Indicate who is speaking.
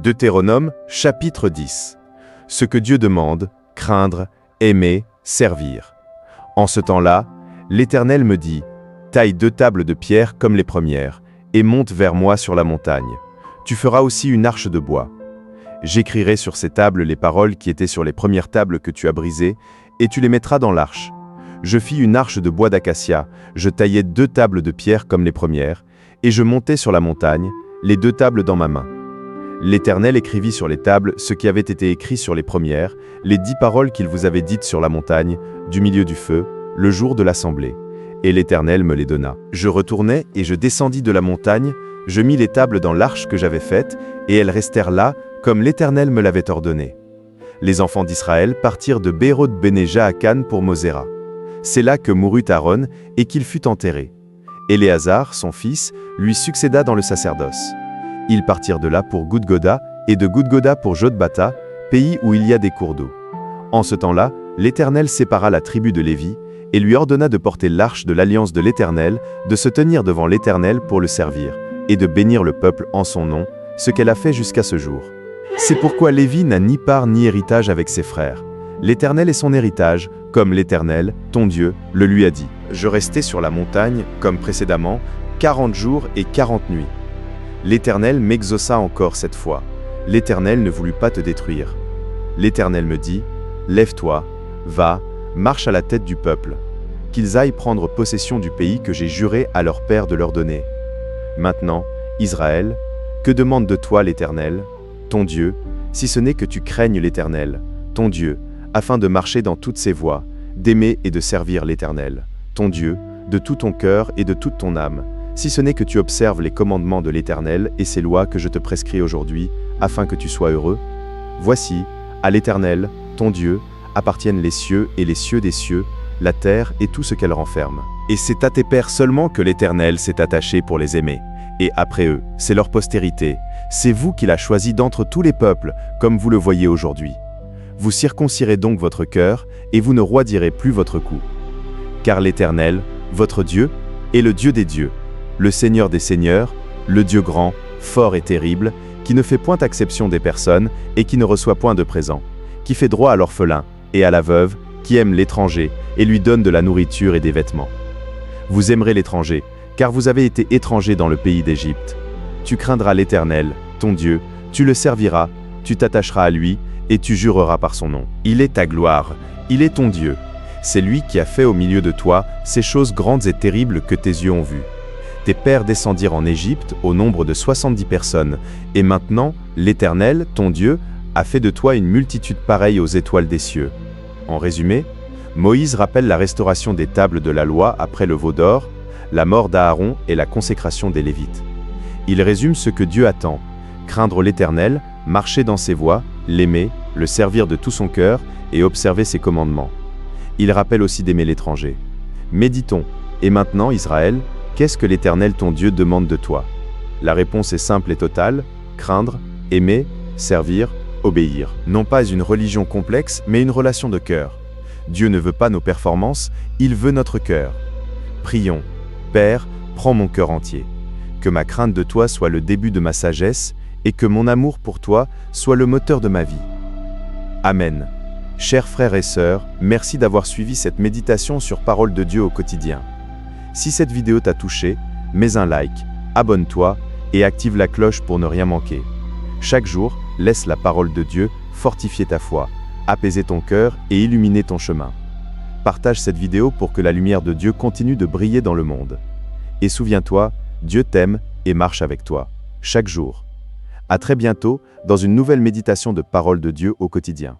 Speaker 1: Deutéronome, chapitre 10. Ce que Dieu demande, craindre, aimer, servir. En ce temps-là, l'Éternel me dit, taille 2 tables de pierre comme les premières, et monte vers moi sur la montagne. Tu feras aussi une arche de bois. J'écrirai sur ces tables les paroles qui étaient sur les premières tables que tu as brisées, et tu les mettras dans l'arche. Je fis une arche de bois d'acacia, je taillai 2 tables de pierre comme les premières, et je montai sur la montagne, les 2 tables dans ma main. L'Éternel écrivit sur les tables ce qui avait été écrit sur les premières, les 10 paroles qu'il vous avait dites sur la montagne, du milieu du feu, le jour de l'assemblée. Et l'Éternel me les donna. Je retournai et je descendis de la montagne, je mis les tables dans l'arche que j'avais faite, et elles restèrent là, comme l'Éternel me l'avait ordonné. Les enfants d'Israël partirent de Béroth Béné Jaakan pour Moséra. C'est là que mourut Aaron et qu'il fut enterré. Éléazar, son fils, lui succéda dans le sacerdoce. Ils partirent de là pour Goudgoda, et de Goudgoda pour Jotbata, pays où il y a des cours d'eau. En ce temps-là, l'Éternel sépara la tribu de Lévi, et lui ordonna de porter l'arche de l'alliance de l'Éternel, de se tenir devant l'Éternel pour le servir, et de bénir le peuple en son nom, ce qu'elle a fait jusqu'à ce jour. C'est pourquoi Lévi n'a ni part ni héritage avec ses frères. L'Éternel est son héritage, comme l'Éternel, ton Dieu, le lui a dit. Je restai sur la montagne, comme précédemment, 40 jours et 40 nuits. L'Éternel m'exauça encore cette fois. L'Éternel ne voulut pas te détruire. L'Éternel me dit, lève-toi, va, marche à la tête du peuple, qu'ils aillent prendre possession du pays que j'ai juré à leur père de leur donner. Maintenant, Israël, que demande de toi l'Éternel, ton Dieu, si ce n'est que tu craignes l'Éternel, ton Dieu, afin de marcher dans toutes ses voies, d'aimer et de servir l'Éternel, ton Dieu, de tout ton cœur et de toute ton âme, si ce n'est que tu observes les commandements de l'Éternel et ses lois que je te prescris aujourd'hui, afin que tu sois heureux? Voici, à l'Éternel, ton Dieu, appartiennent les cieux et les cieux des cieux, la terre et tout ce qu'elle renferme. Et c'est à tes pères seulement que l'Éternel s'est attaché pour les aimer. Et après eux, c'est leur postérité. C'est vous qui l'a choisi d'entre tous les peuples, comme vous le voyez aujourd'hui. Vous circoncirez donc votre cœur, et vous ne roidirez plus votre cou. Car l'Éternel, votre Dieu, est le Dieu des dieux, le Seigneur des seigneurs, le Dieu grand, fort et terrible, qui ne fait point acception des personnes et qui ne reçoit point de présent, qui fait droit à l'orphelin et à la veuve, qui aime l'étranger et lui donne de la nourriture et des vêtements. Vous aimerez l'étranger, car vous avez été étrangers dans le pays d'Égypte. Tu craindras l'Éternel, ton Dieu, tu le serviras, tu t'attacheras à lui et tu jureras par son nom. Il est ta gloire, il est ton Dieu. C'est lui qui a fait au milieu de toi ces choses grandes et terribles que tes yeux ont vues. Tes pères descendirent en Égypte au nombre de 70 personnes, et maintenant, l'Éternel, ton Dieu, a fait de toi une multitude pareille aux étoiles des cieux. En résumé, Moïse rappelle la restauration des tables de la loi après le veau d'or, la mort d'Aaron et la consécration des Lévites. Il résume ce que Dieu attend, craindre l'Éternel, marcher dans ses voies, l'aimer, le servir de tout son cœur et observer ses commandements. Il rappelle aussi d'aimer l'étranger. Méditons. Et maintenant, Israël, qu'est-ce que l'Éternel ton Dieu demande de toi? La réponse est simple et totale, craindre, aimer, servir, obéir. Non pas une religion complexe, mais une relation de cœur. Dieu ne veut pas nos performances, il veut notre cœur. Prions. Père, prends mon cœur entier. Que ma crainte de toi soit le début de ma sagesse, et que mon amour pour toi soit le moteur de ma vie. Amen. Chers frères et sœurs, merci d'avoir suivi cette méditation sur Parole de Dieu au quotidien. Si cette vidéo t'a touché, mets un like, abonne-toi et active la cloche pour ne rien manquer. Chaque jour, laisse la parole de Dieu fortifier ta foi, apaiser ton cœur et illuminer ton chemin. Partage cette vidéo pour que la lumière de Dieu continue de briller dans le monde. Et souviens-toi, Dieu t'aime et marche avec toi, chaque jour. À très bientôt dans une nouvelle méditation de Parole de Dieu au quotidien.